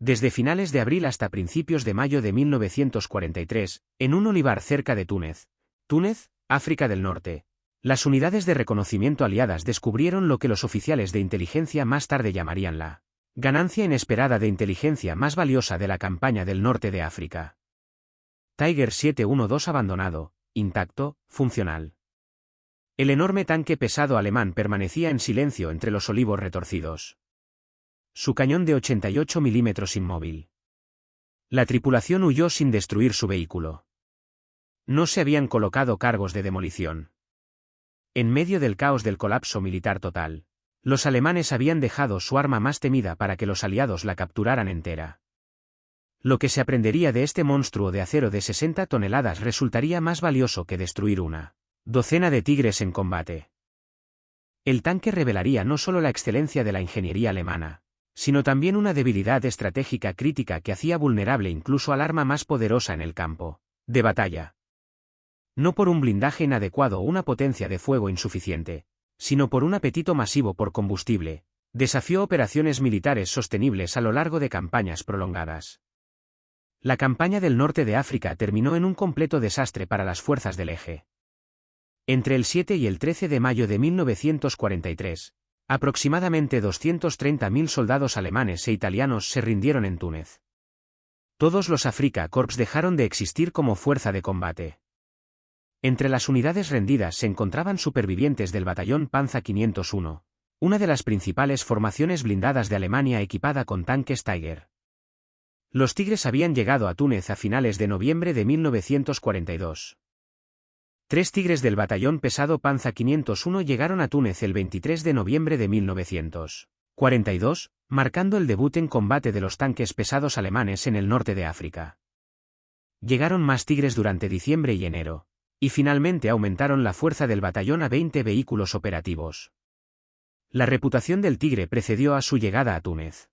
Desde finales de abril hasta principios de mayo de 1943, en un olivar cerca de Túnez, África del Norte, las unidades de reconocimiento aliadas descubrieron lo que los oficiales de inteligencia más tarde llamarían la ganancia inesperada de inteligencia más valiosa de la campaña del norte de África. Tiger 712 abandonado, intacto, funcional. El enorme tanque pesado alemán permanecía en silencio entre los olivos retorcidos. Su cañón de 88 milímetros inmóvil. La tripulación huyó sin destruir su vehículo. No se habían colocado cargos de demolición. En medio del caos del colapso militar total, los alemanes habían dejado su arma más temida para que los aliados la capturaran entera. Lo que se aprendería de este monstruo de acero de 60 toneladas resultaría más valioso que destruir una docena de tigres en combate. El tanque revelaría no solo la excelencia de la ingeniería alemana, sino también una debilidad estratégica crítica que hacía vulnerable incluso al arma más poderosa en el campo de batalla. No por un blindaje inadecuado o una potencia de fuego insuficiente, sino por un apetito masivo por combustible, desafió operaciones militares sostenibles a lo largo de campañas prolongadas. La campaña del norte de África terminó en un completo desastre para las fuerzas del eje. Entre el 7 y el 13 de mayo de 1943, aproximadamente 230.000 soldados alemanes e italianos se rindieron en Túnez. Todos los Afrika Korps dejaron de existir como fuerza de combate. Entre las unidades rendidas se encontraban supervivientes del batallón Panza 501, una de las principales formaciones blindadas de Alemania equipada con tanques Tiger. Los Tigres habían llegado a Túnez a finales de noviembre de 1942. 3 Tigres del batallón pesado Panza 501 llegaron a Túnez el 23 de noviembre de 1942, marcando el debut en combate de los tanques pesados alemanes en el norte de África. Llegaron más Tigres durante diciembre y enero, y finalmente aumentaron la fuerza del batallón a 20 vehículos operativos. La reputación del Tigre precedió a su llegada a Túnez.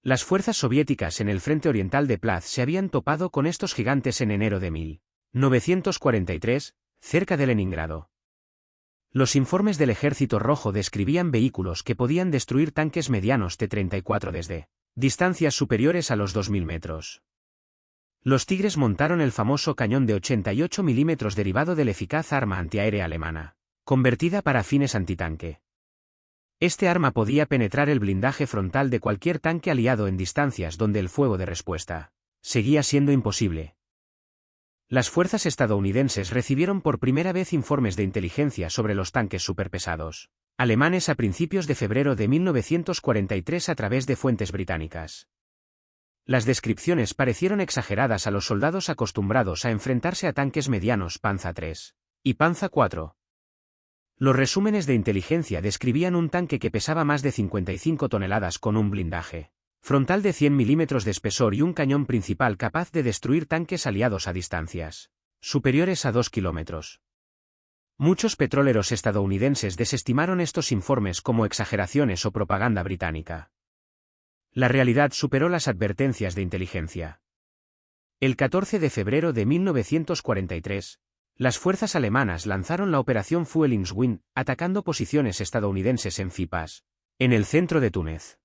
Las fuerzas soviéticas en el frente oriental de Plaz se habían topado con estos gigantes en enero de 1943, cerca de Leningrado. Los informes del Ejército Rojo describían vehículos que podían destruir tanques medianos T-34 desde distancias superiores a los 2.000 metros. Los Tigres montaron el famoso cañón de 88 milímetros derivado del eficaz arma antiaérea alemana, convertida para fines antitanque. Este arma podía penetrar el blindaje frontal de cualquier tanque aliado en distancias donde el fuego de respuesta seguía siendo imposible. Las fuerzas estadounidenses recibieron por primera vez informes de inteligencia sobre los tanques superpesados alemanes a principios de febrero de 1943 a través de fuentes británicas. Las descripciones parecieron exageradas a los soldados acostumbrados a enfrentarse a tanques medianos Panza III y Panza IV. Los resúmenes de inteligencia describían un tanque que pesaba más de 55 toneladas con un blindaje frontal de 100 milímetros de espesor y un cañón principal capaz de destruir tanques aliados a distancias superiores a 2 kilómetros. Muchos petroleros estadounidenses desestimaron estos informes como exageraciones o propaganda británica. La realidad superó las advertencias de inteligencia. El 14 de febrero de 1943, las fuerzas alemanas lanzaron la operación Fuhlingswind, atacando posiciones estadounidenses en Fipas, en el centro de Túnez.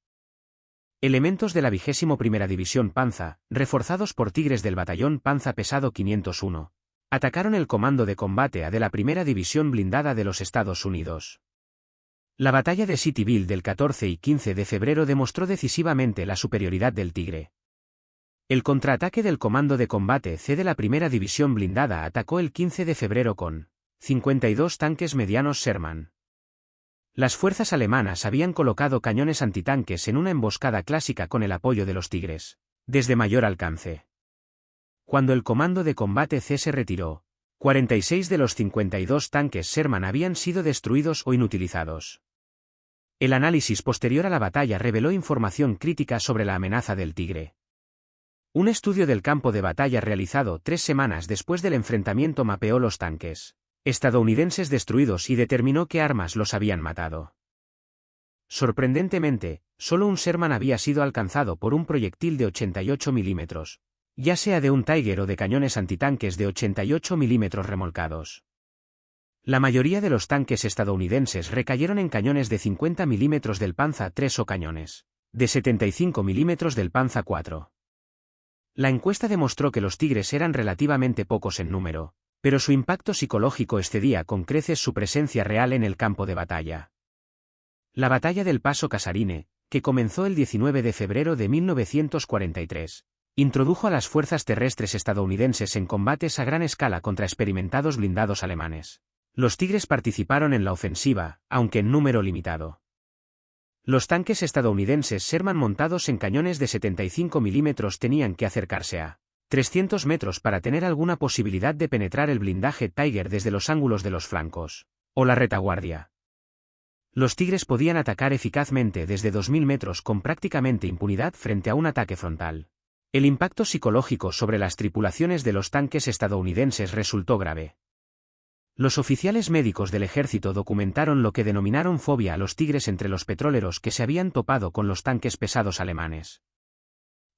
Elementos de la 21ª División Panza, reforzados por Tigres del batallón Panza pesado 501, atacaron el comando de combate A de la 1ª División Blindada de los Estados Unidos. La batalla de Cityville del 14 y 15 de febrero demostró decisivamente la superioridad del Tigre. El contraataque del Comando de Combate C de la 1ª División Blindada atacó el 15 de febrero con 52 tanques medianos Sherman. Las fuerzas alemanas habían colocado cañones antitanques en una emboscada clásica con el apoyo de los Tigres, desde mayor alcance. Cuando el Comando de Combate C se retiró, 46 de los 52 tanques Sherman habían sido destruidos o inutilizados. El análisis posterior a la batalla reveló información crítica sobre la amenaza del Tigre. Un estudio del campo de batalla realizado 3 semanas después del enfrentamiento mapeó los tanques estadounidenses destruidos y determinó qué armas los habían matado. Sorprendentemente, solo un Sherman había sido alcanzado por un proyectil de 88 milímetros, ya sea de un Tiger o de cañones antitanques de 88 milímetros remolcados. La mayoría de los tanques estadounidenses recayeron en cañones de 50 milímetros del Panza III o cañones de 75 milímetros del Panza IV. La encuesta demostró que los tigres eran relativamente pocos en número, pero su impacto psicológico excedía con creces su presencia real en el campo de batalla. La batalla del Paso Casarine, que comenzó el 19 de febrero de 1943, introdujo a las fuerzas terrestres estadounidenses en combates a gran escala contra experimentados blindados alemanes. Los tigres participaron en la ofensiva, aunque en número limitado. Los tanques estadounidenses Sherman montados en cañones de 75 milímetros tenían que acercarse a 300 metros para tener alguna posibilidad de penetrar el blindaje Tiger desde los ángulos de los flancos, o la retaguardia. Los tigres podían atacar eficazmente desde 2000 metros con prácticamente impunidad frente a un ataque frontal. El impacto psicológico sobre las tripulaciones de los tanques estadounidenses resultó grave. Los oficiales médicos del ejército documentaron lo que denominaron fobia a los tigres entre los petroleros que se habían topado con los tanques pesados alemanes.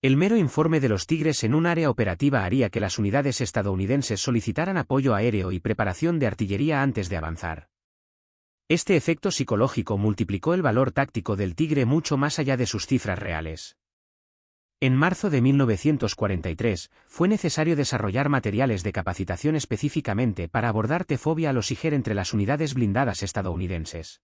El mero informe de los tigres en un área operativa haría que las unidades estadounidenses solicitaran apoyo aéreo y preparación de artillería antes de avanzar. Este efecto psicológico multiplicó el valor táctico del tigre mucho más allá de sus cifras reales. En marzo de 1943, fue necesario desarrollar materiales de capacitación específicamente para abordar T-fobia a los Tiger entre las unidades blindadas estadounidenses.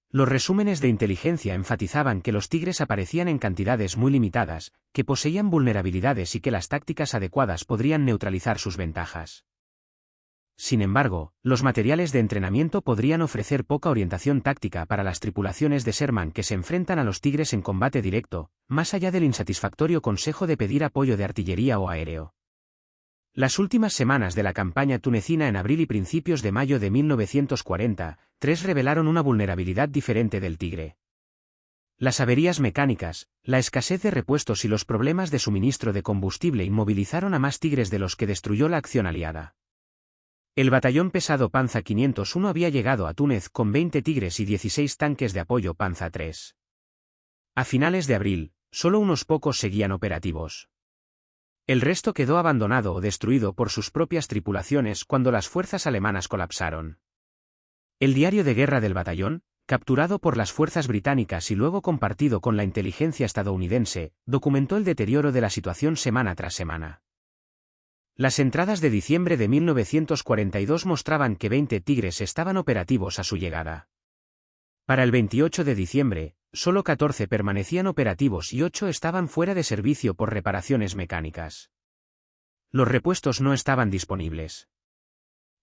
Los resúmenes de inteligencia enfatizaban que los tigres aparecían en cantidades muy limitadas, que poseían vulnerabilidades y que las tácticas adecuadas podrían neutralizar sus ventajas. Sin embargo, los materiales de entrenamiento podrían ofrecer poca orientación táctica para las tripulaciones de Sherman que se enfrentan a los tigres en combate directo, más allá del insatisfactorio consejo de pedir apoyo de artillería o aéreo. Las últimas semanas de la campaña tunecina en abril y principios de mayo de 1943 revelaron una vulnerabilidad diferente del tigre. Las averías mecánicas, la escasez de repuestos y los problemas de suministro de combustible inmovilizaron a más tigres de los que destruyó la acción aliada. El batallón pesado Panza 501 había llegado a Túnez con 20 tigres y 16 tanques de apoyo Panza III. A finales de abril, solo unos pocos seguían operativos. El resto quedó abandonado o destruido por sus propias tripulaciones cuando las fuerzas alemanas colapsaron. El diario de guerra del batallón, capturado por las fuerzas británicas y luego compartido con la inteligencia estadounidense, documentó el deterioro de la situación semana tras semana. Las entradas de diciembre de 1942 mostraban que 20 tigres estaban operativos a su llegada. Para el 28 de diciembre, solo 14 permanecían operativos y 8 estaban fuera de servicio por reparaciones mecánicas. Los repuestos no estaban disponibles.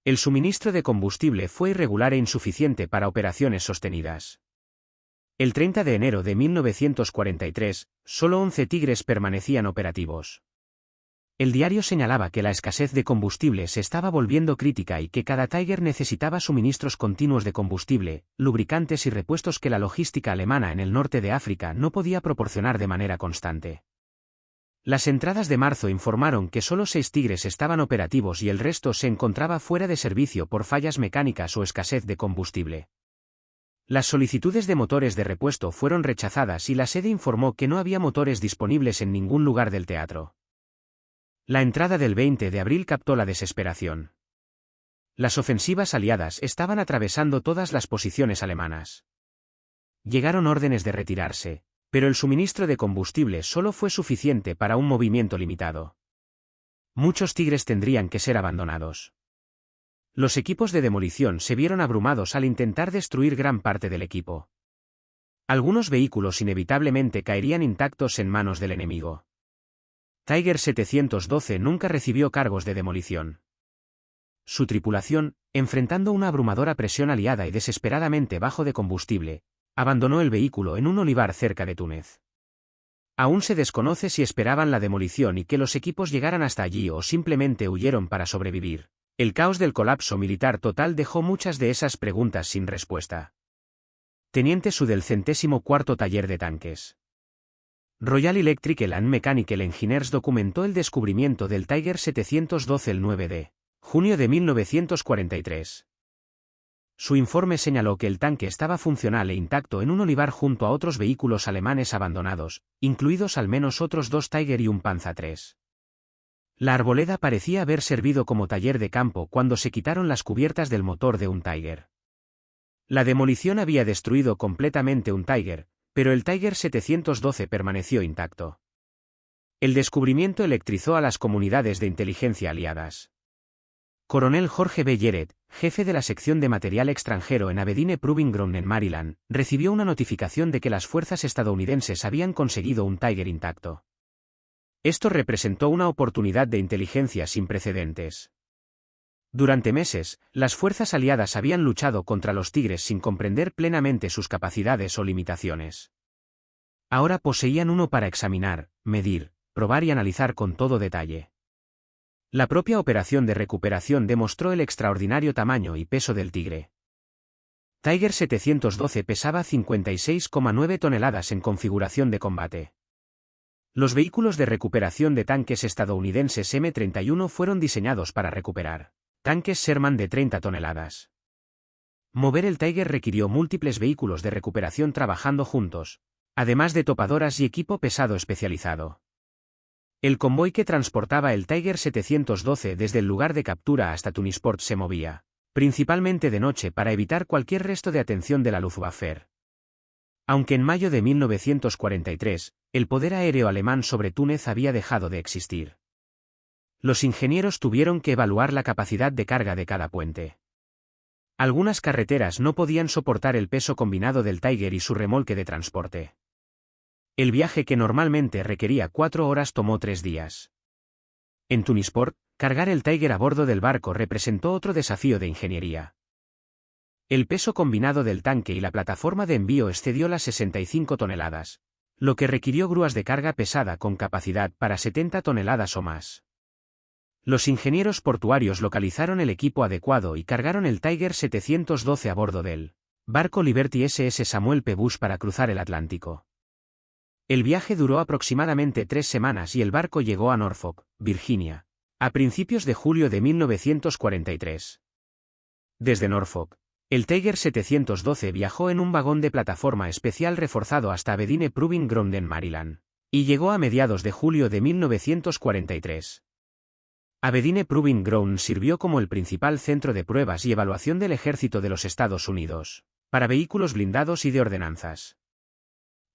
El suministro de combustible fue irregular e insuficiente para operaciones sostenidas. El 30 de enero de 1943, solo 11 tigres permanecían operativos. El diario señalaba que la escasez de combustible se estaba volviendo crítica y que cada Tiger necesitaba suministros continuos de combustible, lubricantes y repuestos que la logística alemana en el norte de África no podía proporcionar de manera constante. Las entradas de marzo informaron que solo 6 tigres estaban operativos y el resto se encontraba fuera de servicio por fallas mecánicas o escasez de combustible. Las solicitudes de motores de repuesto fueron rechazadas y la sede informó que no había motores disponibles en ningún lugar del teatro. La entrada del 20 de abril captó la desesperación. Las ofensivas aliadas estaban atravesando todas las posiciones alemanas. Llegaron órdenes de retirarse, pero el suministro de combustible solo fue suficiente para un movimiento limitado. Muchos tigres tendrían que ser abandonados. Los equipos de demolición se vieron abrumados al intentar destruir gran parte del equipo. Algunos vehículos inevitablemente caerían intactos en manos del enemigo. Tiger 712 nunca recibió cargos de demolición. Su tripulación, enfrentando una abrumadora presión aliada y desesperadamente bajo de combustible, abandonó el vehículo en un olivar cerca de Túnez. Aún se desconoce si esperaban la demolición y que los equipos llegaran hasta allí o simplemente huyeron para sobrevivir. El caos del colapso militar total dejó muchas de esas preguntas sin respuesta. Teniente Su del 104º Taller de Tanques. Royal Electrical and Mechanical Engineers documentó el descubrimiento del Tiger 712 el 9 de junio de 1943. Su informe señaló que el tanque estaba funcional e intacto en un olivar junto a otros vehículos alemanes abandonados, incluidos al menos otros 2 Tiger y un Panza III. La arboleda parecía haber servido como taller de campo cuando se quitaron las cubiertas del motor de un Tiger. La demolición había destruido completamente un Tiger, pero el Tiger 712 permaneció intacto. El descubrimiento electrizó a las comunidades de inteligencia aliadas. Coronel Jorge B. Yeret, jefe de la sección de material extranjero en Abedine Proving Ground en Maryland, recibió una notificación de que las fuerzas estadounidenses habían conseguido un Tiger intacto. Esto representó una oportunidad de inteligencia sin precedentes. Durante meses, las fuerzas aliadas habían luchado contra los tigres sin comprender plenamente sus capacidades o limitaciones. Ahora poseían uno para examinar, medir, probar y analizar con todo detalle. La propia operación de recuperación demostró el extraordinario tamaño y peso del tigre. Tiger 712 pesaba 56,9 toneladas en configuración de combate. Los vehículos de recuperación de tanques estadounidenses M31 fueron diseñados para recuperar tanques Sherman de 30 toneladas. Mover el Tiger requirió múltiples vehículos de recuperación trabajando juntos, además de topadoras y equipo pesado especializado. El convoy que transportaba el Tiger 712 desde el lugar de captura hasta Tunisport se movía, principalmente de noche para evitar cualquier resto de atención de la Luftwaffe. Aunque en mayo de 1943, el poder aéreo alemán sobre Túnez había dejado de existir. Los ingenieros tuvieron que evaluar la capacidad de carga de cada puente. Algunas carreteras no podían soportar el peso combinado del Tiger y su remolque de transporte. El viaje que normalmente requería 4 horas tomó 3 días. En Tunisport, cargar el Tiger a bordo del barco representó otro desafío de ingeniería. El peso combinado del tanque y la plataforma de envío excedió las 65 toneladas, lo que requirió grúas de carga pesada con capacidad para 70 toneladas o más. Los ingenieros portuarios localizaron el equipo adecuado y cargaron el Tiger 712 a bordo del barco Liberty SS Samuel P. Bush para cruzar el Atlántico. El viaje duró aproximadamente 3 semanas y el barco llegó a Norfolk, Virginia, a principios de julio de 1943. Desde Norfolk, el Tiger 712 viajó en un vagón de plataforma especial reforzado hasta Abedine Proving Ground en Maryland, y llegó a mediados de julio de 1943. Abedine Proving Ground sirvió como el principal centro de pruebas y evaluación del ejército de los Estados Unidos, para vehículos blindados y de ordenanzas.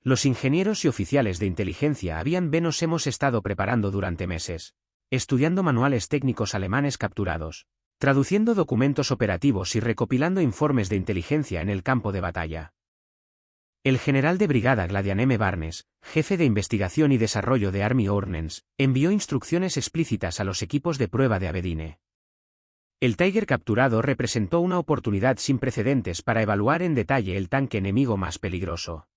Los ingenieros y oficiales de inteligencia hemos estado preparando durante meses, estudiando manuales técnicos alemanes capturados, traduciendo documentos operativos y recopilando informes de inteligencia en el campo de batalla. El general de brigada Gladian M. Barnes, jefe de investigación y desarrollo de Army Ordnance, envió instrucciones explícitas a los equipos de prueba de Abedine. El Tiger capturado representó una oportunidad sin precedentes para evaluar en detalle el tanque enemigo más peligroso.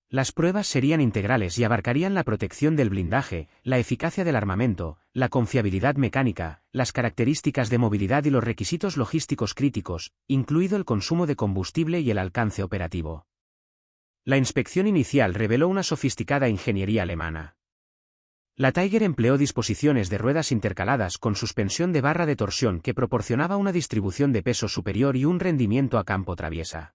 Las pruebas serían integrales y abarcarían la protección del blindaje, la eficacia del armamento, la confiabilidad mecánica, las características de movilidad y los requisitos logísticos críticos, incluido el consumo de combustible y el alcance operativo. La inspección inicial reveló una sofisticada ingeniería alemana. La Tiger empleó disposiciones de ruedas intercaladas con suspensión de barra de torsión que proporcionaba una distribución de peso superior y un rendimiento a campo traviesa.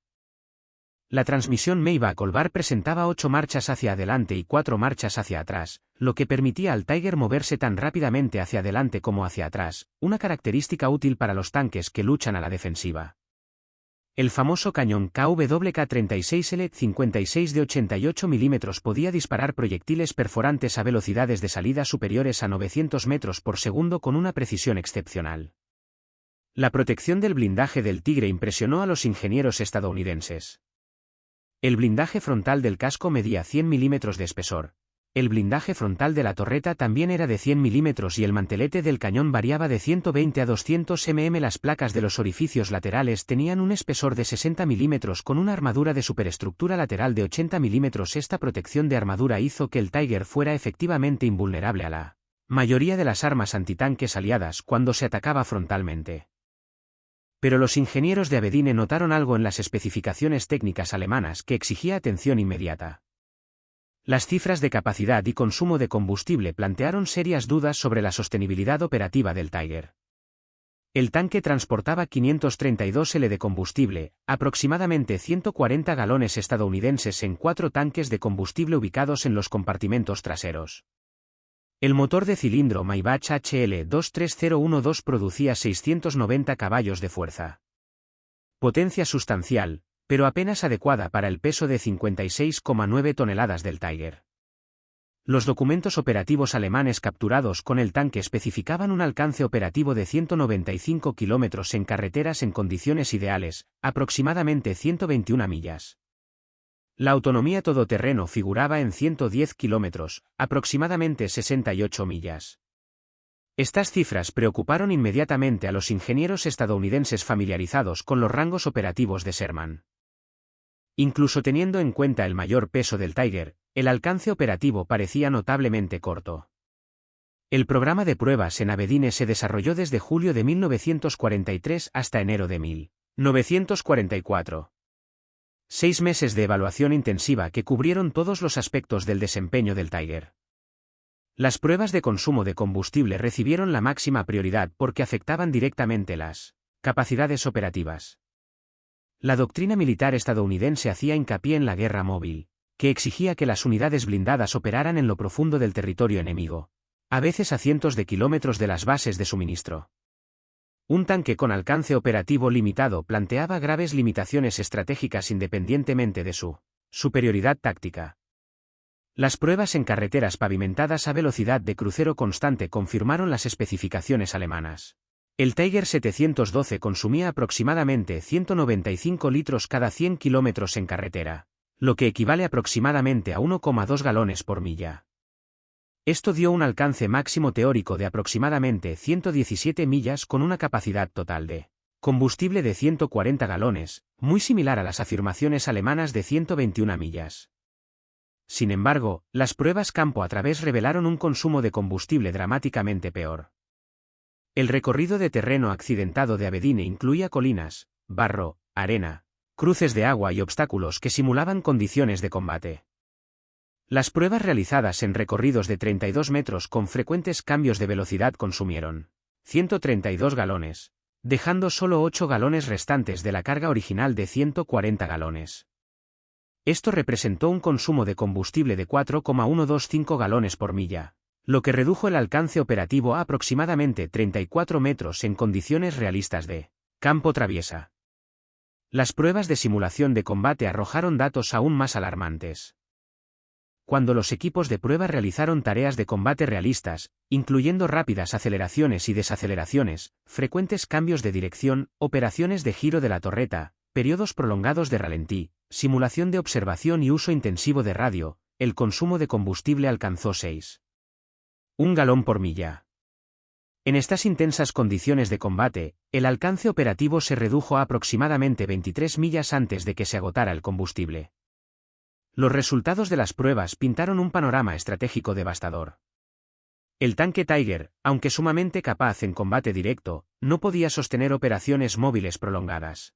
La transmisión Maybach-Olvar presentaba 8 marchas hacia adelante y 4 marchas hacia atrás, lo que permitía al Tiger moverse tan rápidamente hacia adelante como hacia atrás, una característica útil para los tanques que luchan a la defensiva. El famoso cañón KWK-36L 56 de 88 mm podía disparar proyectiles perforantes a velocidades de salida superiores a 900 metros por segundo con una precisión excepcional. La protección del blindaje del Tigre impresionó a los ingenieros estadounidenses. El blindaje frontal del casco medía 100 milímetros de espesor. El blindaje frontal de la torreta también era de 100 milímetros y el mantelete del cañón variaba de 120 a 200 mm. Las placas de los orificios laterales tenían un espesor de 60 milímetros con una armadura de superestructura lateral de 80 milímetros. Esta protección de armadura hizo que el Tiger fuera efectivamente invulnerable a la mayoría de las armas antitanques aliadas cuando se atacaba frontalmente. Pero los ingenieros de Abedine notaron algo en las especificaciones técnicas alemanas que exigía atención inmediata. Las cifras de capacidad y consumo de combustible plantearon serias dudas sobre la sostenibilidad operativa del Tiger. El tanque transportaba 532 L de combustible, aproximadamente 140 galones estadounidenses en 4 tanques de combustible ubicados en los compartimentos traseros. El motor de cilindro Maybach HL23012 producía 690 caballos de fuerza. Potencia sustancial, pero apenas adecuada para el peso de 56,9 toneladas del Tiger. Los documentos operativos alemanes capturados con el tanque especificaban un alcance operativo de 195 kilómetros en carreteras en condiciones ideales, aproximadamente 121 millas. La autonomía todoterreno figuraba en 110 kilómetros, aproximadamente 68 millas. Estas cifras preocuparon inmediatamente a los ingenieros estadounidenses familiarizados con los rangos operativos de Sherman. Incluso teniendo en cuenta el mayor peso del Tiger, el alcance operativo parecía notablemente corto. El programa de pruebas en Abedine se desarrolló desde julio de 1943 hasta enero de 1944. 6 meses de evaluación intensiva que cubrieron todos los aspectos del desempeño del Tiger. Las pruebas de consumo de combustible recibieron la máxima prioridad porque afectaban directamente las capacidades operativas. La doctrina militar estadounidense hacía hincapié en la guerra móvil, que exigía que las unidades blindadas operaran en lo profundo del territorio enemigo, a veces a cientos de kilómetros de las bases de suministro. Un tanque con alcance operativo limitado planteaba graves limitaciones estratégicas independientemente de su superioridad táctica. Las pruebas en carreteras pavimentadas a velocidad de crucero constante confirmaron las especificaciones alemanas. El Tiger 712 consumía aproximadamente 195 litros cada 100 kilómetros en carretera, lo que equivale aproximadamente a 1,2 galones por milla. Esto dio un alcance máximo teórico de aproximadamente 117 millas con una capacidad total de combustible de 140 galones, muy similar a las afirmaciones alemanas de 121 millas. Sin embargo, las pruebas campo a través revelaron un consumo de combustible dramáticamente peor. El recorrido de terreno accidentado de Abedine incluía colinas, barro, arena, cruces de agua y obstáculos que simulaban condiciones de combate. Las pruebas realizadas en recorridos de 32 metros con frecuentes cambios de velocidad consumieron 132 galones, dejando solo 8 galones restantes de la carga original de 140 galones. Esto representó un consumo de combustible de 4,125 galones por milla, lo que redujo el alcance operativo a aproximadamente 34 metros en condiciones realistas de campo traviesa. Las pruebas de simulación de combate arrojaron datos aún más alarmantes. Cuando los equipos de prueba realizaron tareas de combate realistas, incluyendo rápidas aceleraciones y desaceleraciones, frecuentes cambios de dirección, operaciones de giro de la torreta, periodos prolongados de ralentí, simulación de observación y uso intensivo de radio, el consumo de combustible alcanzó 6,1 galón por milla. En estas intensas condiciones de combate, el alcance operativo se redujo a aproximadamente 23 millas antes de que se agotara el combustible. Los resultados de las pruebas pintaron un panorama estratégico devastador. El tanque Tiger, aunque sumamente capaz en combate directo, no podía sostener operaciones móviles prolongadas.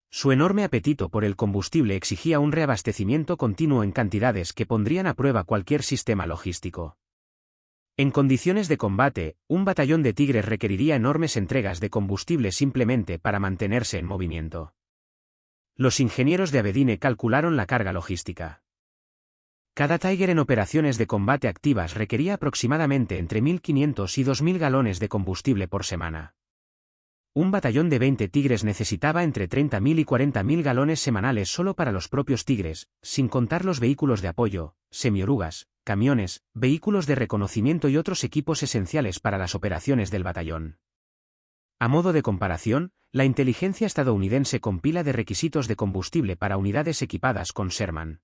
Su enorme apetito por el combustible exigía un reabastecimiento continuo en cantidades que pondrían a prueba cualquier sistema logístico. En condiciones de combate, un batallón de Tigres requeriría enormes entregas de combustible simplemente para mantenerse en movimiento. Los ingenieros de Abedine calcularon la carga logística. Cada Tiger en operaciones de combate activas requería aproximadamente entre 1.500 y 2.000 galones de combustible por semana. Un batallón de 20 Tigres necesitaba entre 30.000 y 40.000 galones semanales solo para los propios Tigres, sin contar los vehículos de apoyo, semiorugas, camiones, vehículos de reconocimiento y otros equipos esenciales para las operaciones del batallón. A modo de comparación, la inteligencia estadounidense compila de requisitos de combustible para unidades equipadas con Sherman.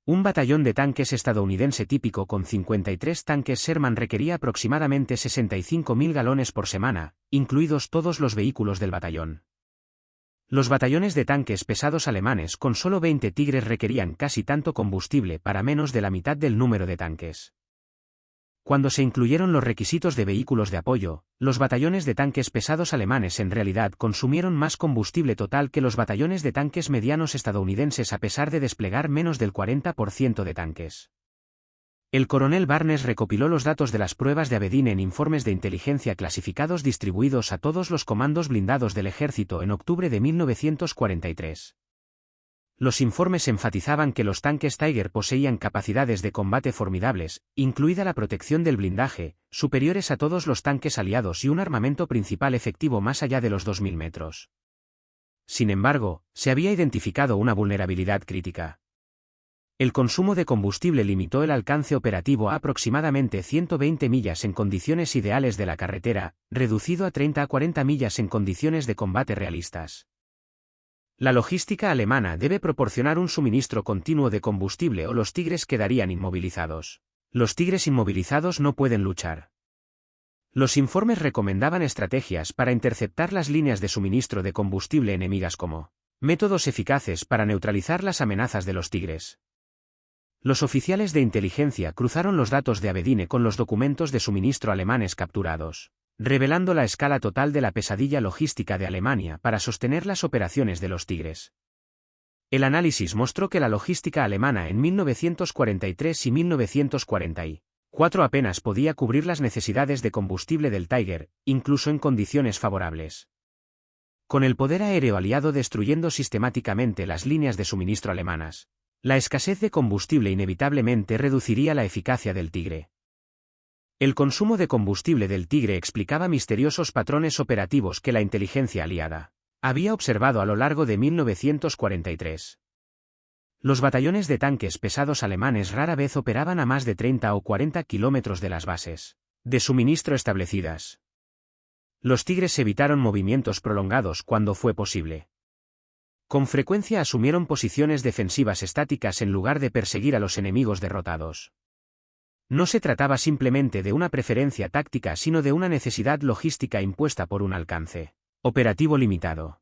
Un batallón de tanques estadounidense típico con 53 tanques Sherman requería aproximadamente 65.000 galones por semana, incluidos todos los vehículos del batallón. Los batallones de tanques pesados alemanes con solo 20 Tigres requerían casi tanto combustible para menos de la mitad del número de tanques. Cuando se incluyeron los requisitos de vehículos de apoyo, los batallones de tanques pesados alemanes en realidad consumieron más combustible total que los batallones de tanques medianos estadounidenses a pesar de desplegar menos del 40% de tanques. El coronel Barnes recopiló los datos de las pruebas de Abedine en informes de inteligencia clasificados distribuidos a todos los comandos blindados del ejército en octubre de 1943. Los informes enfatizaban que los tanques Tiger poseían capacidades de combate formidables, incluida la protección del blindaje, superiores a todos los tanques aliados y un armamento principal efectivo más allá de los 2.000 metros. Sin embargo, se había identificado una vulnerabilidad crítica. El consumo de combustible limitó el alcance operativo a aproximadamente 120 millas en condiciones ideales de la carretera, reducido a 30 a 40 millas en condiciones de combate realistas. La logística alemana debe proporcionar un suministro continuo de combustible o los Tigres quedarían inmovilizados. Los Tigres inmovilizados no pueden luchar. Los informes recomendaban estrategias para interceptar las líneas de suministro de combustible enemigas como métodos eficaces para neutralizar las amenazas de los Tigres. Los oficiales de inteligencia cruzaron los datos de Abedine con los documentos de suministro alemanes capturados, revelando la escala total de la pesadilla logística de Alemania para sostener las operaciones de los Tigres. El análisis mostró que la logística alemana en 1943 y 1944 apenas podía cubrir las necesidades de combustible del Tiger, incluso en condiciones favorables. Con el poder aéreo aliado destruyendo sistemáticamente las líneas de suministro alemanas, la escasez de combustible inevitablemente reduciría la eficacia del Tigre. El consumo de combustible del Tigre explicaba misteriosos patrones operativos que la inteligencia aliada había observado a lo largo de 1943. Los batallones de tanques pesados alemanes rara vez operaban a más de 30 o 40 kilómetros de las bases de suministro establecidas. Los Tigres evitaron movimientos prolongados cuando fue posible. Con frecuencia asumieron posiciones defensivas estáticas en lugar de perseguir a los enemigos derrotados. No se trataba simplemente de una preferencia táctica sino de una necesidad logística impuesta por un alcance operativo limitado.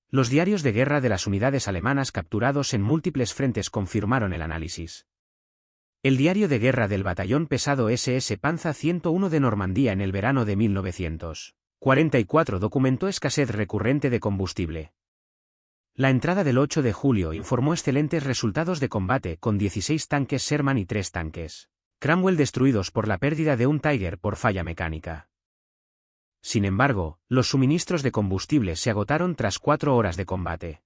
Los diarios de guerra de las unidades alemanas capturados en múltiples frentes confirmaron el análisis. El diario de guerra del batallón pesado SS Panza 101 de Normandía en el verano de 1944 documentó escasez recurrente de combustible. La entrada del 8 de julio informó excelentes resultados de combate con 16 tanques Sherman y 3 tanques Cranwell destruidos por la pérdida de un Tiger por falla mecánica. Sin embargo, los suministros de combustible se agotaron tras 4 horas de combate.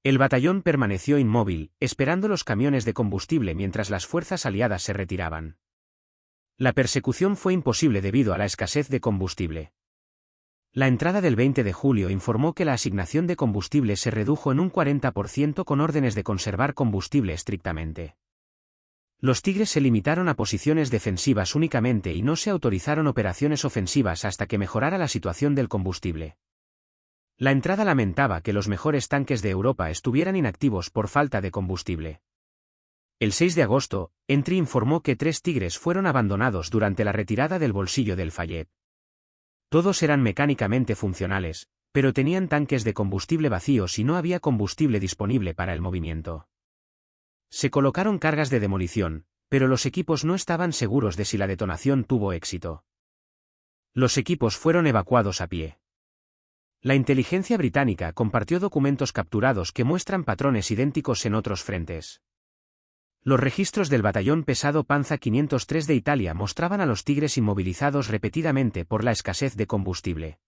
El batallón permaneció inmóvil, esperando los camiones de combustible mientras las fuerzas aliadas se retiraban. La persecución fue imposible debido a la escasez de combustible. La entrada del 20 de julio informó que la asignación de combustible se redujo en un 40% con órdenes de conservar combustible estrictamente. Los Tigres se limitaron a posiciones defensivas únicamente y no se autorizaron operaciones ofensivas hasta que mejorara la situación del combustible. La entrada lamentaba que los mejores tanques de Europa estuvieran inactivos por falta de combustible. El 6 de agosto, Entry informó que 3 Tigres fueron abandonados durante la retirada del bolsillo del Fayette. Todos eran mecánicamente funcionales, pero tenían tanques de combustible vacíos y no había combustible disponible para el movimiento. Se colocaron cargas de demolición, pero los equipos no estaban seguros de si la detonación tuvo éxito. Los equipos fueron evacuados a pie. La inteligencia británica compartió documentos capturados que muestran patrones idénticos en otros frentes. Los registros del batallón pesado Panza 503 de Italia mostraban a los Tigres inmovilizados repetidamente por la escasez de combustible.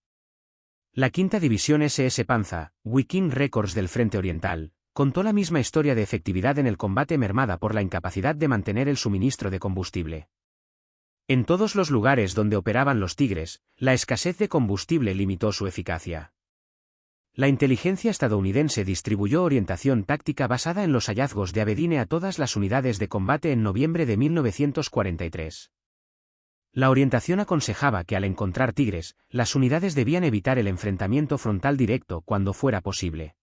La quinta división SS Panza, Viking Records del Frente Oriental, contó la misma historia de efectividad en el combate mermada por la incapacidad de mantener el suministro de combustible. En todos los lugares donde operaban los Tigres, la escasez de combustible limitó su eficacia. La inteligencia estadounidense distribuyó orientación táctica basada en los hallazgos de Abedine a todas las unidades de combate en noviembre de 1943. La orientación aconsejaba que al encontrar Tigres, las unidades debían evitar el enfrentamiento frontal directo cuando fuera posible.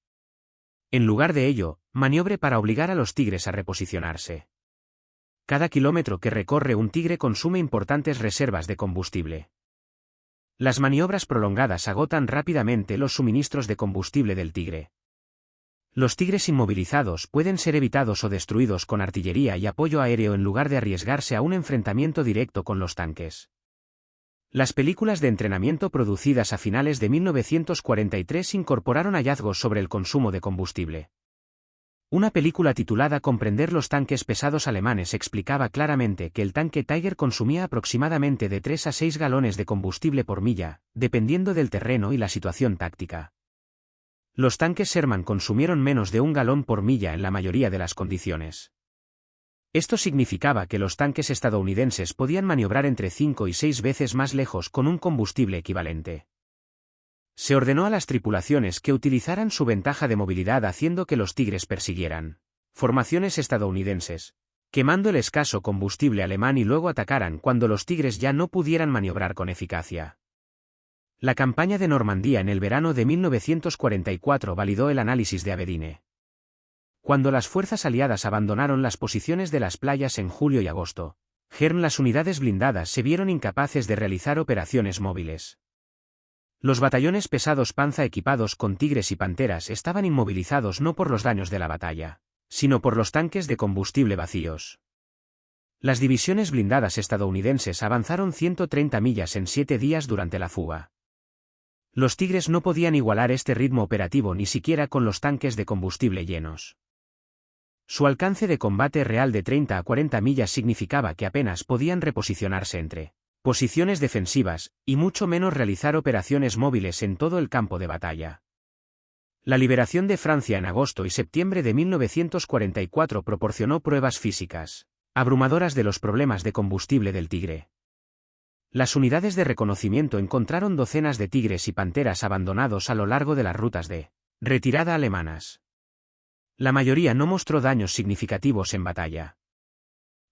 En lugar de ello, maniobre para obligar a los Tigres a reposicionarse. Cada kilómetro que recorre un Tigre consume importantes reservas de combustible. Las maniobras prolongadas agotan rápidamente los suministros de combustible del Tigre. Los Tigres inmovilizados pueden ser evitados o destruidos con artillería y apoyo aéreo en lugar de arriesgarse a un enfrentamiento directo con los tanques. Las películas de entrenamiento producidas a finales de 1943 incorporaron hallazgos sobre el consumo de combustible. Una película titulada Comprender los tanques pesados alemanes explicaba claramente que el tanque Tiger consumía aproximadamente de 3 a 6 galones de combustible por milla, dependiendo del terreno y la situación táctica. Los tanques Sherman consumieron menos de 1 galón por milla en la mayoría de las condiciones. Esto significaba que los tanques estadounidenses podían maniobrar entre 5 y 6 veces más lejos con un combustible equivalente. Se ordenó a las tripulaciones que utilizaran su ventaja de movilidad haciendo que los Tigres persiguieran formaciones estadounidenses, quemando el escaso combustible alemán y luego atacaran cuando los Tigres ya no pudieran maniobrar con eficacia. La campaña de Normandía en el verano de 1944 validó el análisis de Abedine. Cuando las fuerzas aliadas abandonaron las posiciones de las playas en julio y agosto, las unidades blindadas se vieron incapaces de realizar operaciones móviles. Los batallones pesados Panza equipados con Tigres y Panteras estaban inmovilizados no por los daños de la batalla, sino por los tanques de combustible vacíos. Las divisiones blindadas estadounidenses avanzaron 130 millas en 7 días durante la fuga. Los Tigres no podían igualar este ritmo operativo ni siquiera con los tanques de combustible llenos. Su alcance de combate real de 30 a 40 millas significaba que apenas podían reposicionarse entre posiciones defensivas, y mucho menos realizar operaciones móviles en todo el campo de batalla. La liberación de Francia en agosto y septiembre de 1944 proporcionó pruebas físicas abrumadoras de los problemas de combustible del Tigre. Las unidades de reconocimiento encontraron docenas de Tigres y Panteras abandonados a lo largo de las rutas de retirada alemanas. La mayoría no mostró daños significativos en batalla.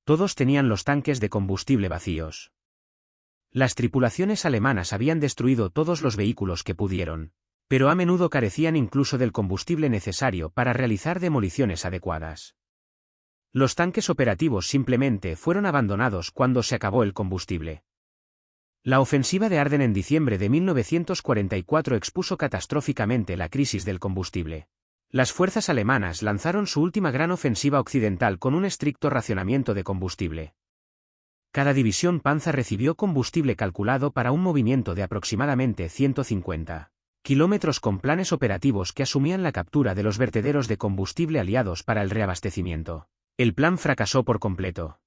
Todos tenían los tanques de combustible vacíos. Las tripulaciones alemanas habían destruido todos los vehículos que pudieron, pero a menudo carecían incluso del combustible necesario para realizar demoliciones adecuadas. Los tanques operativos simplemente fueron abandonados cuando se acabó el combustible. La ofensiva de Ardennes en diciembre de 1944 expuso catastróficamente la crisis del combustible. Las fuerzas alemanas lanzaron su última gran ofensiva occidental con un estricto racionamiento de combustible. Cada división Panzer recibió combustible calculado para un movimiento de aproximadamente 150 kilómetros con planes operativos que asumían la captura de los vertederos de combustible aliados para el reabastecimiento. El plan fracasó por completo.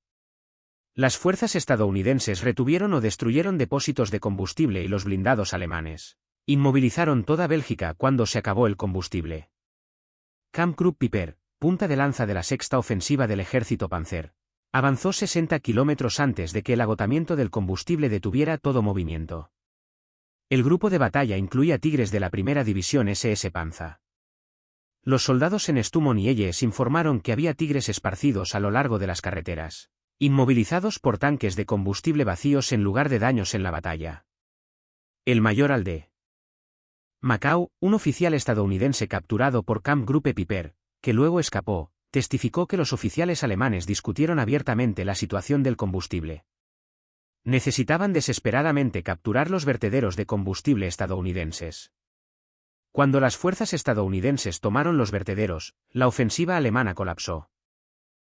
Las fuerzas estadounidenses retuvieron o destruyeron depósitos de combustible y los blindados alemanes inmovilizaron toda Bélgica cuando se acabó el combustible. Camp Krupp-Piper, punta de lanza de la sexta ofensiva del ejército Panzer, avanzó 60 kilómetros antes de que el agotamiento del combustible detuviera todo movimiento. El grupo de batalla incluía Tigres de la primera división SS Panza. Los soldados en Stumon y Elles informaron que había Tigres esparcidos a lo largo de las carreteras, inmovilizados por tanques de combustible vacíos en lugar de daños en la batalla. El mayor Alde Macau, un oficial estadounidense capturado por Camp Krupp-Piper, que luego escapó, testificó que los oficiales alemanes discutieron abiertamente la situación del combustible. Necesitaban desesperadamente capturar los vertederos de combustible estadounidenses. Cuando las fuerzas estadounidenses tomaron los vertederos, la ofensiva alemana colapsó.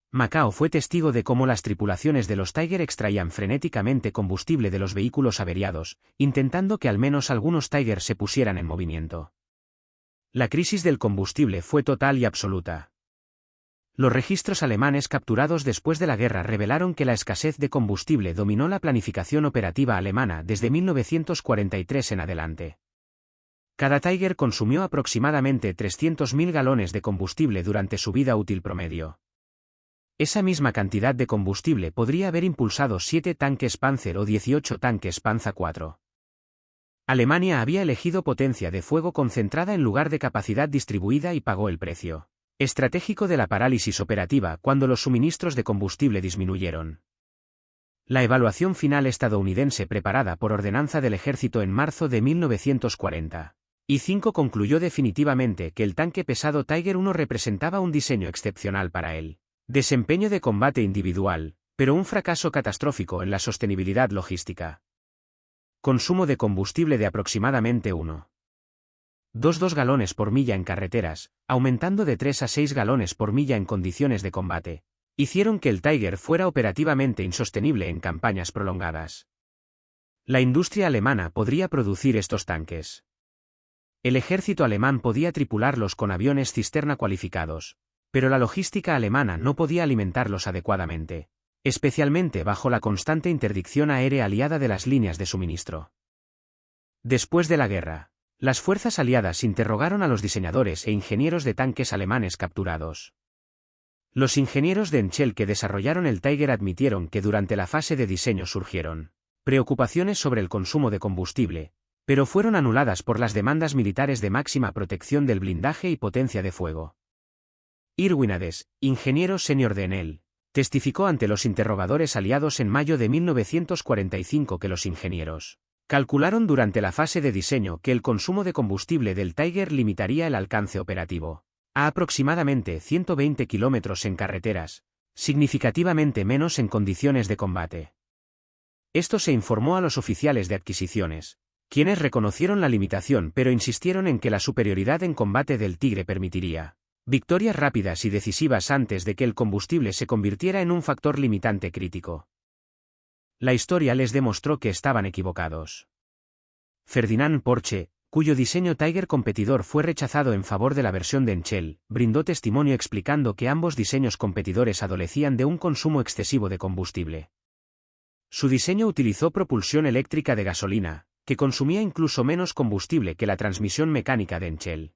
Macao fue testigo de cómo las tripulaciones de los Tiger extraían frenéticamente combustible de los vehículos averiados, intentando que al menos algunos Tiger se pusieran en movimiento. La crisis del combustible fue total y absoluta. Los registros alemanes capturados después de la guerra revelaron que la escasez de combustible dominó la planificación operativa alemana desde 1943 en adelante. Cada Tiger consumió aproximadamente 300.000 galones de combustible durante su vida útil promedio. Esa misma cantidad de combustible podría haber impulsado 7 tanques Panzer o 18 tanques Panzer IV. Alemania había elegido potencia de fuego concentrada en lugar de capacidad distribuida y pagó el precio estratégico de la parálisis operativa cuando los suministros de combustible disminuyeron. La evaluación final estadounidense preparada por ordenanza del ejército en marzo de 1945 concluyó definitivamente que el tanque pesado Tiger I representaba un diseño excepcional para él. Desempeño de combate individual, pero un fracaso catastrófico en la sostenibilidad logística. Consumo de combustible de aproximadamente 1,22 galones por milla en carreteras, aumentando de 3 a 6 galones por milla en condiciones de combate, hicieron que el Tiger fuera operativamente insostenible en campañas prolongadas. La industria alemana podría producir estos tanques. El ejército alemán podía tripularlos con aviones cisterna cualificados, pero la logística alemana no podía alimentarlos adecuadamente, especialmente bajo la constante interdicción aérea aliada de las líneas de suministro. Después de la guerra, las fuerzas aliadas interrogaron a los diseñadores e ingenieros de tanques alemanes capturados. Los ingenieros de Henschel que desarrollaron el Tiger admitieron que durante la fase de diseño surgieron preocupaciones sobre el consumo de combustible, pero fueron anuladas por las demandas militares de máxima protección del blindaje y potencia de fuego. Irwin Hades, ingeniero senior de Enel, testificó ante los interrogadores aliados en mayo de 1945 que los ingenieros calcularon durante la fase de diseño que el consumo de combustible del Tiger limitaría el alcance operativo a aproximadamente 120 kilómetros en carreteras, significativamente menos en condiciones de combate. Esto se informó a los oficiales de adquisiciones, quienes reconocieron la limitación pero insistieron en que la superioridad en combate del Tigre permitiría victorias rápidas y decisivas antes de que el combustible se convirtiera en un factor limitante crítico. La historia les demostró que estaban equivocados. Ferdinand Porsche, cuyo diseño Tiger competidor fue rechazado en favor de la versión de Henschel, brindó testimonio explicando que ambos diseños competidores adolecían de un consumo excesivo de combustible. Su diseño utilizó propulsión eléctrica de gasolina, que consumía incluso menos combustible que la transmisión mecánica de Henschel.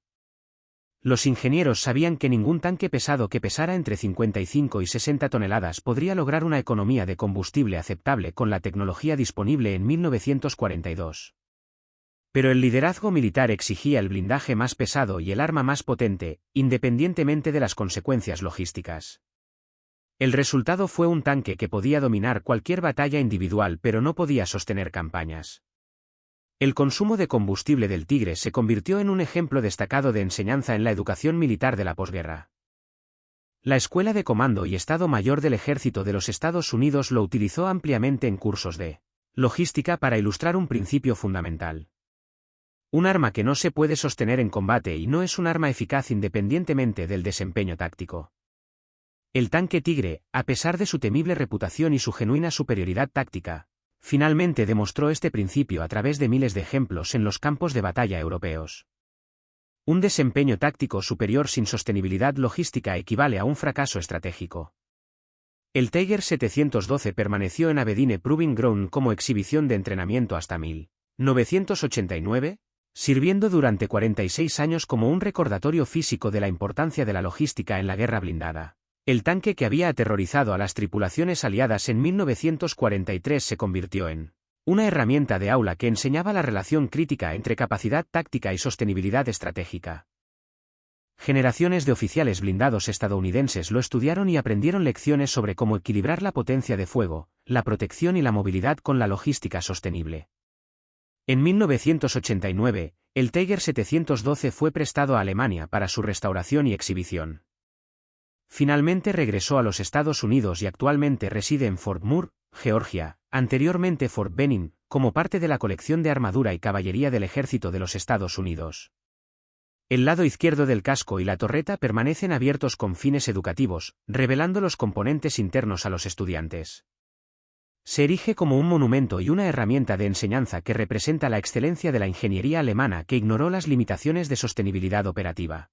Los ingenieros sabían que ningún tanque pesado que pesara entre 55 y 60 toneladas podría lograr una economía de combustible aceptable con la tecnología disponible en 1942. Pero el liderazgo militar exigía el blindaje más pesado y el arma más potente, independientemente de las consecuencias logísticas. El resultado fue un tanque que podía dominar cualquier batalla individual pero no podía sostener campañas. El consumo de combustible del Tigre se convirtió en un ejemplo destacado de enseñanza en la educación militar de la posguerra. La Escuela de Comando y Estado Mayor del Ejército de los Estados Unidos lo utilizó ampliamente en cursos de logística para ilustrar un principio fundamental. Un arma que no se puede sostener en combate y no es un arma eficaz independientemente del desempeño táctico. El tanque Tigre, a pesar de su temible reputación y su genuina superioridad táctica, finalmente demostró este principio a través de miles de ejemplos en los campos de batalla europeos. Un desempeño táctico superior sin sostenibilidad logística equivale a un fracaso estratégico. El Tiger 712 permaneció en Abedine Proving Ground como exhibición de entrenamiento hasta 1989, sirviendo durante 46 años como un recordatorio físico de la importancia de la logística en la guerra blindada. El tanque que había aterrorizado a las tripulaciones aliadas en 1943 se convirtió en una herramienta de aula que enseñaba la relación crítica entre capacidad táctica y sostenibilidad estratégica. Generaciones de oficiales blindados estadounidenses lo estudiaron y aprendieron lecciones sobre cómo equilibrar la potencia de fuego, la protección y la movilidad con la logística sostenible. En 1989, el Tiger 712 fue prestado a Alemania para su restauración y exhibición. Finalmente regresó a los Estados Unidos y actualmente reside en Fort Moore, Georgia, anteriormente Fort Benning, como parte de la colección de armadura y caballería del Ejército de los Estados Unidos. El lado izquierdo del casco y la torreta permanecen abiertos con fines educativos, revelando los componentes internos a los estudiantes. Se erige como un monumento y una herramienta de enseñanza que representa la excelencia de la ingeniería alemana que ignoró las limitaciones de sostenibilidad operativa.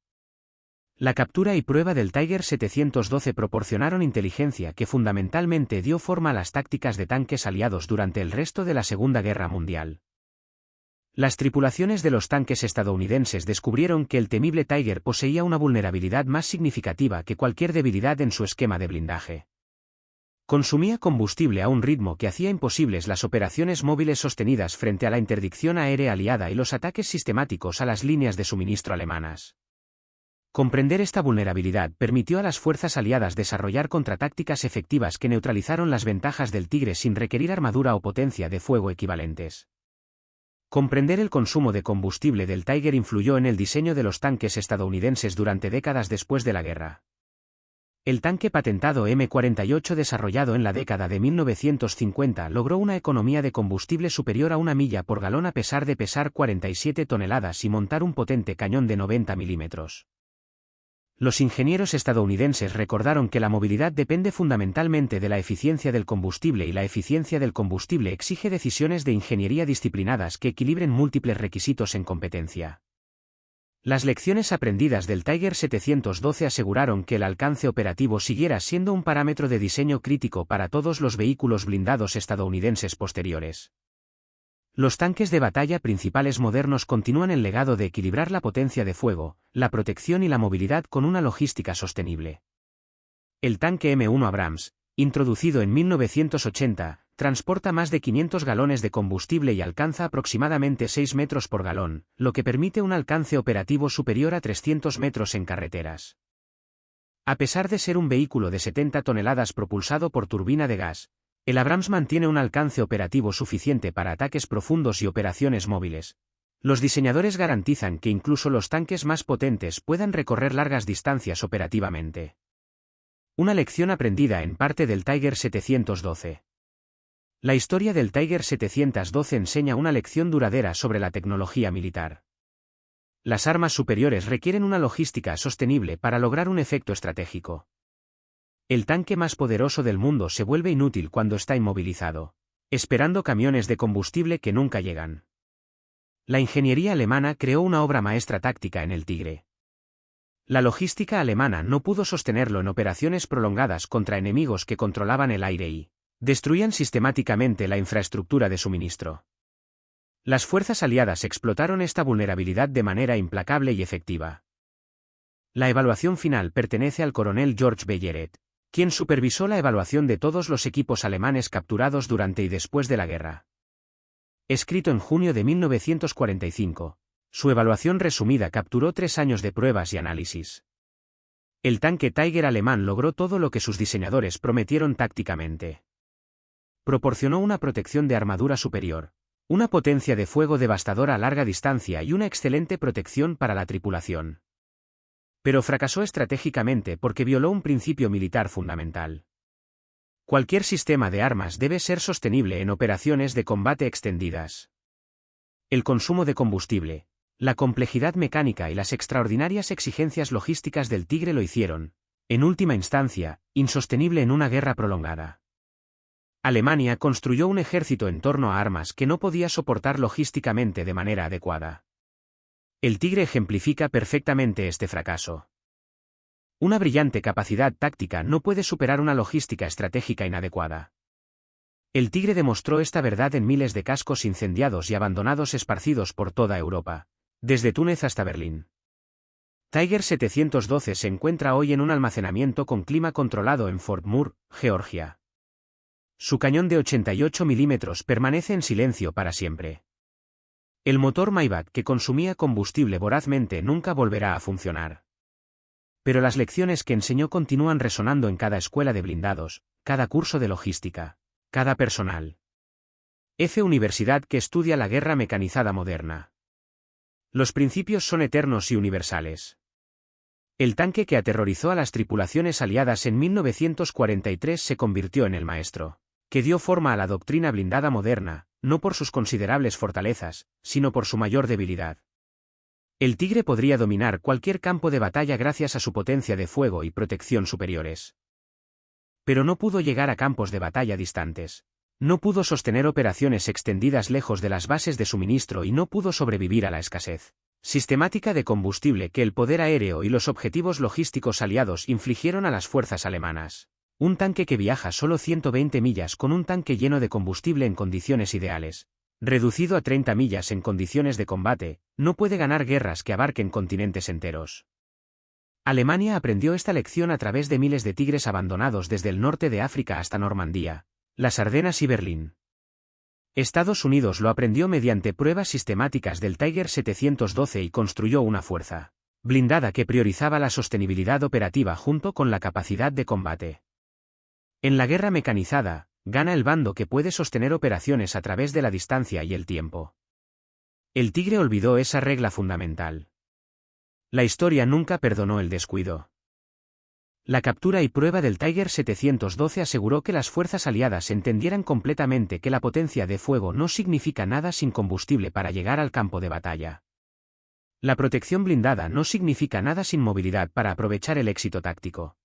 La captura y prueba del Tiger 712 proporcionaron inteligencia que fundamentalmente dio forma a las tácticas de tanques aliados durante el resto de la Segunda Guerra Mundial. Las tripulaciones de los tanques estadounidenses descubrieron que el temible Tiger poseía una vulnerabilidad más significativa que cualquier debilidad en su esquema de blindaje. Consumía combustible a un ritmo que hacía imposibles las operaciones móviles sostenidas frente a la interdicción aérea aliada y los ataques sistemáticos a las líneas de suministro alemanas. Comprender esta vulnerabilidad permitió a las fuerzas aliadas desarrollar contratácticas efectivas que neutralizaron las ventajas del Tigre sin requerir armadura o potencia de fuego equivalentes. Comprender el consumo de combustible del Tiger influyó en el diseño de los tanques estadounidenses durante décadas después de la guerra. El tanque patentado M48 desarrollado en la década de 1950 logró una economía de combustible superior a 1 milla por galón a pesar de pesar 47 toneladas y montar un potente cañón de 90 milímetros. Los ingenieros estadounidenses recordaron que la movilidad depende fundamentalmente de la eficiencia del combustible y la eficiencia del combustible exige decisiones de ingeniería disciplinadas que equilibren múltiples requisitos en competencia. Las lecciones aprendidas del Tiger 712 aseguraron que el alcance operativo siguiera siendo un parámetro de diseño crítico para todos los vehículos blindados estadounidenses posteriores. Los tanques de batalla principales modernos continúan el legado de equilibrar la potencia de fuego, la protección y la movilidad con una logística sostenible. El tanque M1 Abrams, introducido en 1980, transporta más de 500 galones de combustible y alcanza aproximadamente 6 metros por galón, lo que permite un alcance operativo superior a 300 metros en carreteras. A pesar de ser un vehículo de 70 toneladas propulsado por turbina de gas, el Abrams mantiene un alcance operativo suficiente para ataques profundos y operaciones móviles. Los diseñadores garantizan que incluso los tanques más potentes puedan recorrer largas distancias operativamente. Una lección aprendida en parte del Tiger 712. La historia del Tiger 712 enseña una lección duradera sobre la tecnología militar. Las armas superiores requieren una logística sostenible para lograr un efecto estratégico. El tanque más poderoso del mundo se vuelve inútil cuando está inmovilizado, esperando camiones de combustible que nunca llegan. La ingeniería alemana creó una obra maestra táctica en el Tigre. La logística alemana no pudo sostenerlo en operaciones prolongadas contra enemigos que controlaban el aire y destruían sistemáticamente la infraestructura de suministro. Las fuerzas aliadas explotaron esta vulnerabilidad de manera implacable y efectiva. La evaluación final pertenece al coronel George Belleret, quien supervisó la evaluación de todos los equipos alemanes capturados durante y después de la guerra. Escrito en junio de 1945, su evaluación resumida capturó 3 años de pruebas y análisis. El tanque Tiger alemán logró todo lo que sus diseñadores prometieron tácticamente. Proporcionó una protección de armadura superior, una potencia de fuego devastadora a larga distancia y una excelente protección para la tripulación. Pero fracasó estratégicamente porque violó un principio militar fundamental. Cualquier sistema de armas debe ser sostenible en operaciones de combate extendidas. El consumo de combustible, la complejidad mecánica y las extraordinarias exigencias logísticas del Tigre lo hicieron, en última instancia, insostenible en una guerra prolongada. Alemania construyó un ejército en torno a armas que no podía soportar logísticamente de manera adecuada. El Tigre ejemplifica perfectamente este fracaso. Una brillante capacidad táctica no puede superar una logística estratégica inadecuada. El Tigre demostró esta verdad en miles de cascos incendiados y abandonados esparcidos por toda Europa, desde Túnez hasta Berlín. Tiger 712 se encuentra hoy en un almacenamiento con clima controlado en Fort Moore, Georgia. Su cañón de 88 milímetros permanece en silencio para siempre. El motor Maybach que consumía combustible vorazmente nunca volverá a funcionar. Pero las lecciones que enseñó continúan resonando en cada escuela de blindados, cada curso de logística, cada personal. Universidad que estudia la guerra mecanizada moderna. Los principios son eternos y universales. El tanque que aterrorizó a las tripulaciones aliadas en 1943 se convirtió en el maestro, que dio forma a la doctrina blindada moderna, no por sus considerables fortalezas, sino por su mayor debilidad. El Tigre podría dominar cualquier campo de batalla gracias a su potencia de fuego y protección superiores. Pero no pudo llegar a campos de batalla distantes. No pudo sostener operaciones extendidas lejos de las bases de suministro y no pudo sobrevivir a la escasez sistemática de combustible que el poder aéreo y los objetivos logísticos aliados infligieron a las fuerzas alemanas. Un tanque que viaja solo 120 millas con un tanque lleno de combustible en condiciones ideales, reducido a 30 millas en condiciones de combate, no puede ganar guerras que abarquen continentes enteros. Alemania aprendió esta lección a través de miles de Tigres abandonados desde el norte de África hasta Normandía, las Ardenas y Berlín. Estados Unidos lo aprendió mediante pruebas sistemáticas del Tiger 712 y construyó una fuerza blindada que priorizaba la sostenibilidad operativa junto con la capacidad de combate. En la guerra mecanizada, gana el bando que puede sostener operaciones a través de la distancia y el tiempo. El Tigre olvidó esa regla fundamental. La historia nunca perdonó el descuido. La captura y prueba del Tiger 712 aseguró que las fuerzas aliadas entendieran completamente que la potencia de fuego no significa nada sin combustible para llegar al campo de batalla. La protección blindada no significa nada sin movilidad para aprovechar el éxito táctico.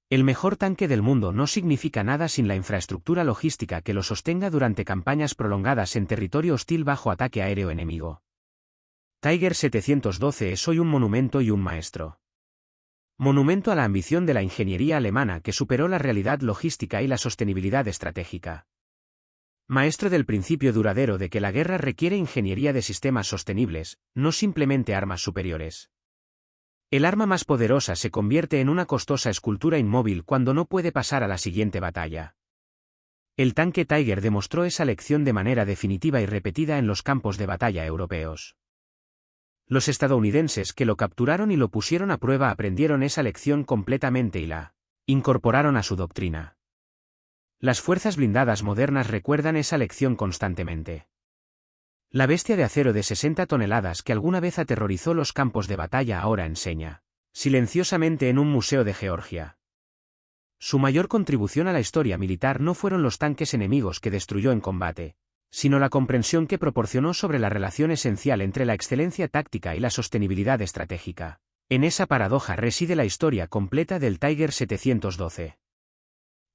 El mejor tanque del mundo no significa nada sin la infraestructura logística que lo sostenga durante campañas prolongadas en territorio hostil bajo ataque aéreo enemigo. Tiger 712 es hoy un monumento y un maestro. Monumento a la ambición de la ingeniería alemana que superó la realidad logística y la sostenibilidad estratégica. Maestro del principio duradero de que la guerra requiere ingeniería de sistemas sostenibles, no simplemente armas superiores. El arma más poderosa se convierte en una costosa escultura inmóvil cuando no puede pasar a la siguiente batalla. El tanque Tiger demostró esa lección de manera definitiva y repetida en los campos de batalla europeos. Los estadounidenses que lo capturaron y lo pusieron a prueba aprendieron esa lección completamente y la incorporaron a su doctrina. Las fuerzas blindadas modernas recuerdan esa lección constantemente. La bestia de acero de 60 toneladas que alguna vez aterrorizó los campos de batalla ahora enseña silenciosamente en un museo de Georgia. Su mayor contribución a la historia militar no fueron los tanques enemigos que destruyó en combate, sino la comprensión que proporcionó sobre la relación esencial entre la excelencia táctica y la sostenibilidad estratégica. En esa paradoja reside la historia completa del Tiger 712.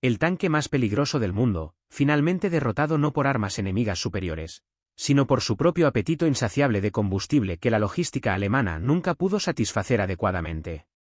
El tanque más peligroso del mundo, finalmente derrotado no por armas enemigas superiores, sino por su propio apetito insaciable de combustible que la logística alemana nunca pudo satisfacer adecuadamente.